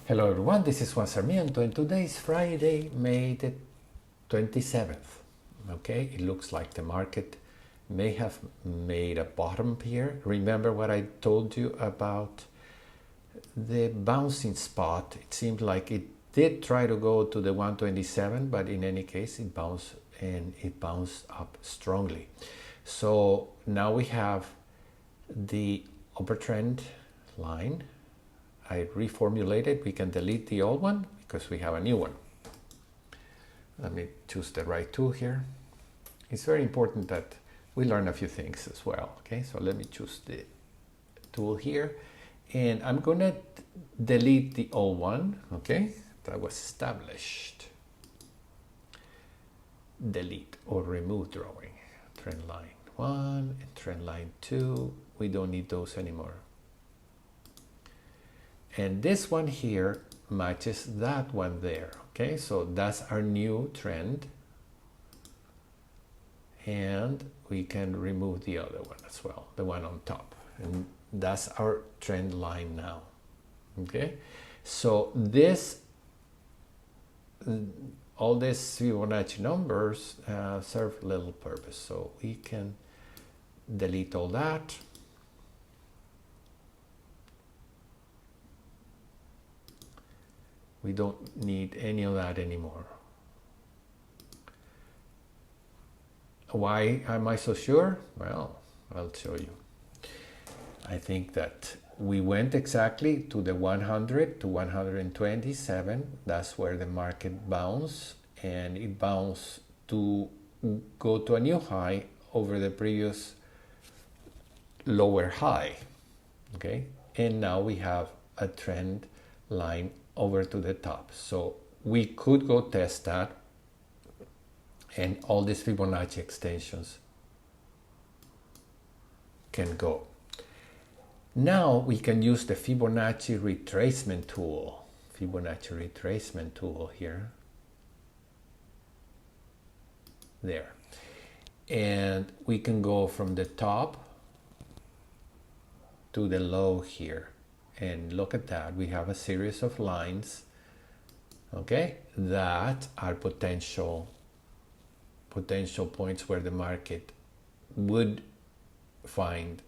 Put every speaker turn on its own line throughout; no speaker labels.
Hello everyone, this is Juan Sarmiento and today is Friday, May the 27th. Okay, it looks like the market may have made a bottom here. Remember what I told you about the bouncing spot? It seemed like it did try to go to the 127, but in any case it bounced and it bounced up strongly. So now we have the upper trend line. I reformulated. We can delete the old one because we have a new one. Let me choose the right tool here. It's very important that we learn a few things as well. Okay, so let me choose the tool here, and I'm gonna delete the old one. Okay, that was established. Delete or remove drawing. Trend line 1 and trend line 2. We don't need those anymore. And this one here matches that one there. Okay, so that's our new trend. And we can remove the other one as well, the one on top. And that's our trend line now. Okay, so this, all these Fibonacci numbers serve little purpose. So we can delete all that. We don't need any of that anymore. Why am I so sure? Well, I'll show you. I think that we went exactly to the 100 to 127. That's where the market bounced, and it bounced to go to a new high over the previous lower high. Okay, and now we have a trend line over to the top. So we could go test that, and all these Fibonacci extensions can go. Now we can use the Fibonacci retracement tool. Fibonacci retracement tool here. There. And we can go from the top to the low here. And look at that, we have a series of lines, okay, that are potential points where the market would find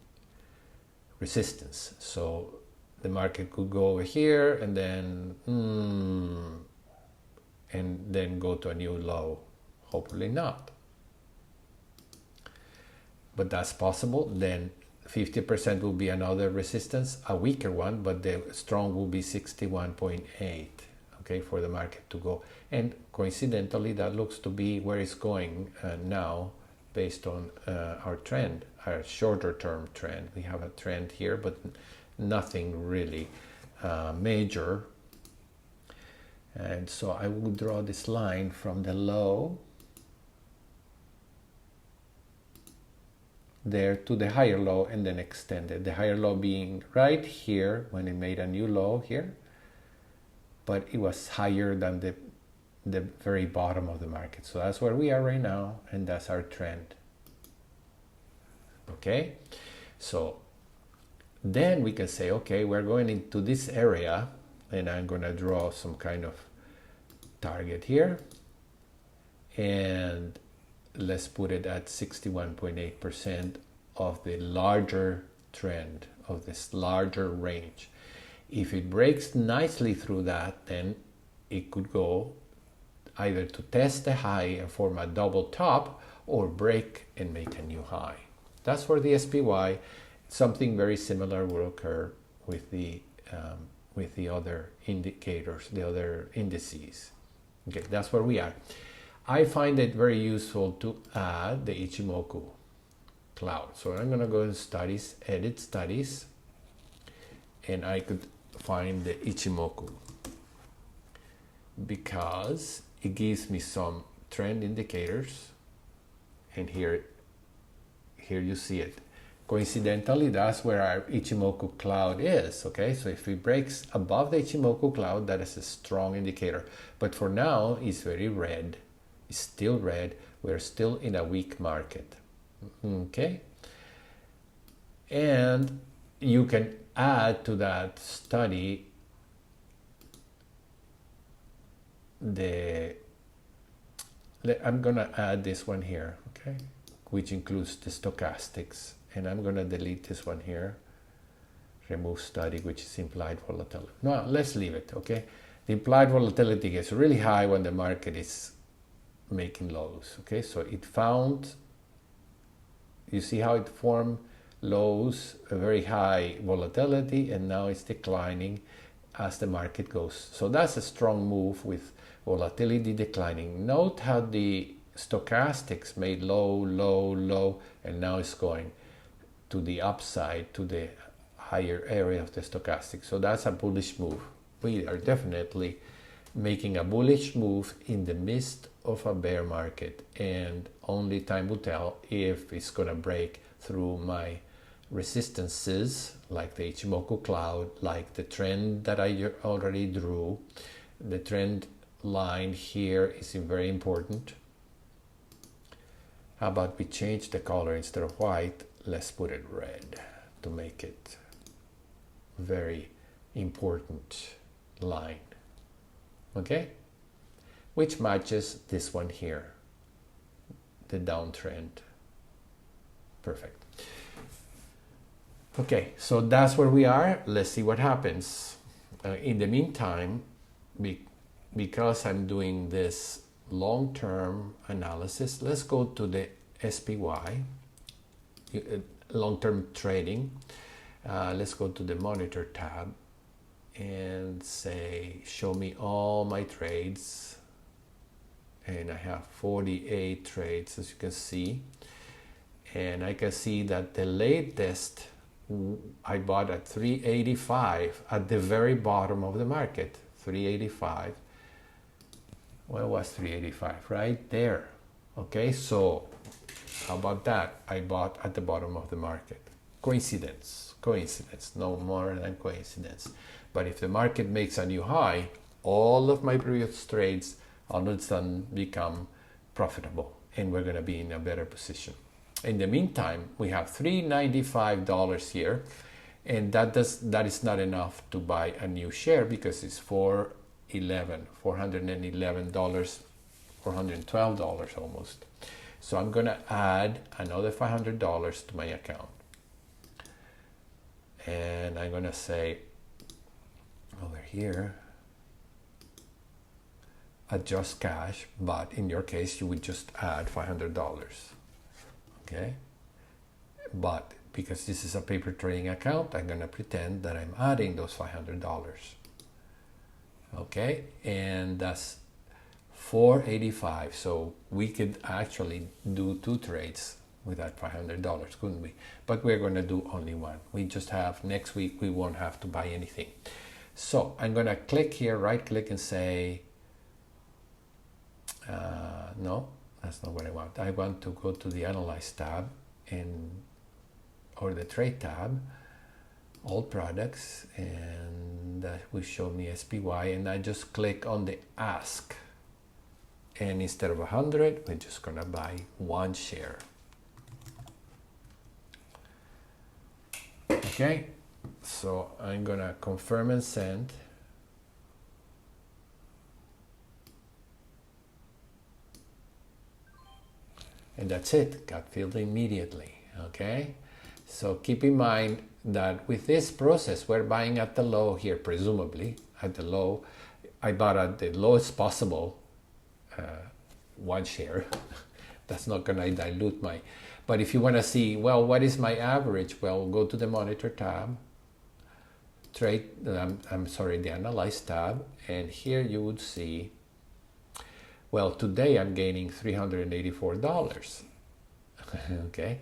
resistance. So the market could go over here and then go to a new low. Hopefully not, but that's possible. Then 50% will be another resistance, a weaker one, but the strong will be 61.8, okay, for the market to go. And coincidentally, that looks to be where it's going now based on our trend, our shorter term trend. We have a trend here, but nothing really major. And so I will draw this line from the low there to the higher low and then extend it. The higher low being right here when it made a new low here, but it was higher than the very bottom of the market. So that's where we are right now, and that's our trend. Okay, so then we can say, okay, we're going into this area, and I'm going to draw some kind of target here, and let's put it at 61.8% of the larger trend, of this larger range. If it breaks nicely through that, then it could go either to test the high and form a double top, or break and make a new high. That's where the SPY, something very similar will occur with the other indicators, the other indices. Okay, that's where we are. I find it very useful to add the Ichimoku cloud. So I'm going to go in Studies, Edit Studies, and I could find the Ichimoku because it gives me some trend indicators, and here you see it. Coincidentally, that's where our Ichimoku cloud is. Okay, so if it breaks above the Ichimoku cloud, that is a strong indicator. But for now, it's very red. It's still red. We're still in a weak market. Okay, and you can add to that study I'm gonna add this one here, okay, which includes the stochastics, and I'm gonna delete this one here, remove study, which is implied volatility. No, let's leave it, okay. The implied volatility gets really high when the market is making lows, okay. So it found, you see how it formed lows, a very high volatility, and now it's declining as the market goes. So that's a strong move with volatility declining. Note how the stochastics made low, low, low, and now it's going to the upside, to the higher area of the stochastic. So that's a bullish move. We are definitely making a bullish move in the midst of a bear market, and only time will tell if it's going to break through my resistances like the Ichimoku cloud, like the trend that I already drew. The trend line here is very important. How about we change the color? Instead of white, let's put it red to make it very important line, okay, which matches this one here, the downtrend. Perfect. Okay, so that's where we are. Let's see what happens. In the meantime, because I'm doing this long-term analysis, let's go to the SPY, long-term trading. Let's go to the monitor tab and say, show me all my trades. And I have 48 trades, as you can see. And I can see that the latest I bought at 385 at the very bottom of the market. 385. Where was 385? Right there. Okay, so how about that? I bought at the bottom of the market. Coincidence, no more than coincidence. But if the market makes a new high, all of my previous trades all of a sudden become profitable, and we're going to be in a better position. In the meantime, we have $395 here, and that is not enough to buy a new share because it's $411, $412 almost. So I'm going to add another $500 to my account. And I'm going to say over here, adjust cash, but in your case, you would just add $500. Okay, but because this is a paper trading account, I'm going to pretend that I'm adding those $500. Okay, and that's $485. So we could actually do 2 trades with that $500, couldn't we? But we're going to do only one. We just have, next week we won't have to buy anything. So I'm going to click here, right click, and say, no, that's not what I want. I want to go to the Analyze tab or the Trade tab, All Products, and that will show me SPY, and I just click on the Ask. And instead of 100, we're just gonna buy 1 share. Okay, so I'm gonna confirm and send. And that's it, got filled immediately, okay? So keep in mind that with this process, we're buying at the low here, presumably, at the low. I bought at the lowest possible 1 share. That's not gonna dilute my, but if you wanna see, well, what is my average? Well, go to the Monitor tab, the Analyze tab, and here you would see, well, today I'm gaining $384. Okay,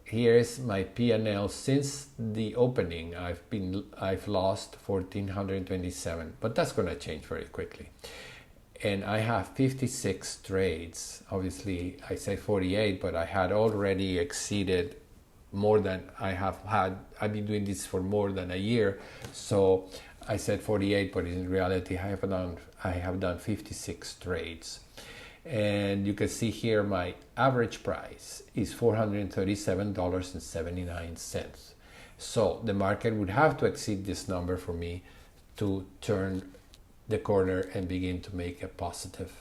here's my P&L since the opening. I've lost $1,427, but that's going to change very quickly. And I have 56 trades. Obviously, I say 48, but I had already exceeded more than I have had. I've been doing this for more than a year, so I said 48, but in reality, I have done 56 trades. And you can see here my average price is $437.79. So the market would have to exceed this number for me to turn the corner and begin to make a positive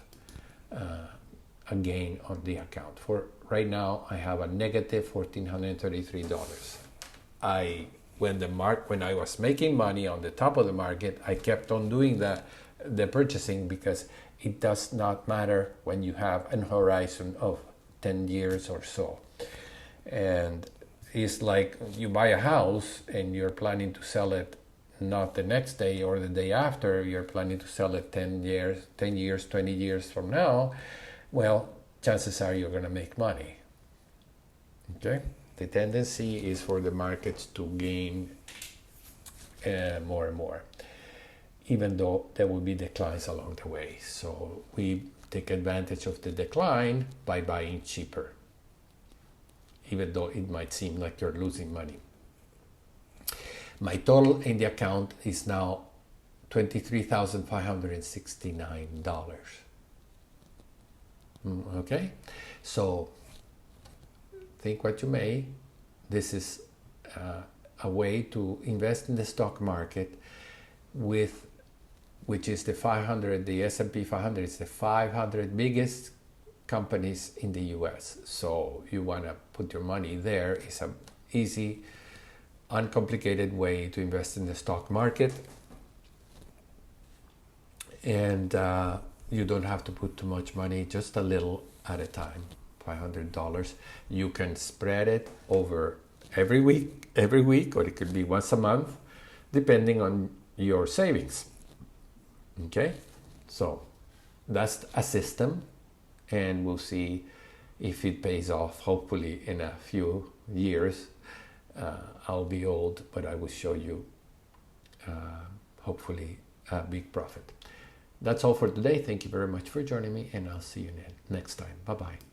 a gain on the account. For right now, I have a negative $1,433. When I was making money on the top of the market, I kept on doing the purchasing, because it does not matter when you have an horizon of 10 years or so. And it's like you buy a house and you're planning to sell it not the next day or the day after, you're planning to sell it 10 years, 20 years from now. Well, chances are you're going to make money. Okay? The tendency is for the markets to gain more and more, even though there will be declines along the way. So we take advantage of the decline by buying cheaper, even though it might seem like you're losing money. My total in the account is now $23,569. Okay, so think what you may. This is a way to invest in the stock market which is the 500, the S&P 500 is the 500 biggest companies in the US. So you want to put your money there. It's an easy, uncomplicated way to invest in the stock market. And you don't have to put too much money, just a little at a time, $500. You can spread it over every week, or it could be once a month, depending on your savings. Okay, so that's a system, and we'll see if it pays off. Hopefully in a few years. I'll be old, but I will show you hopefully a big profit. That's all for today. Thank you very much for joining me, and I'll see you next time. Bye-bye.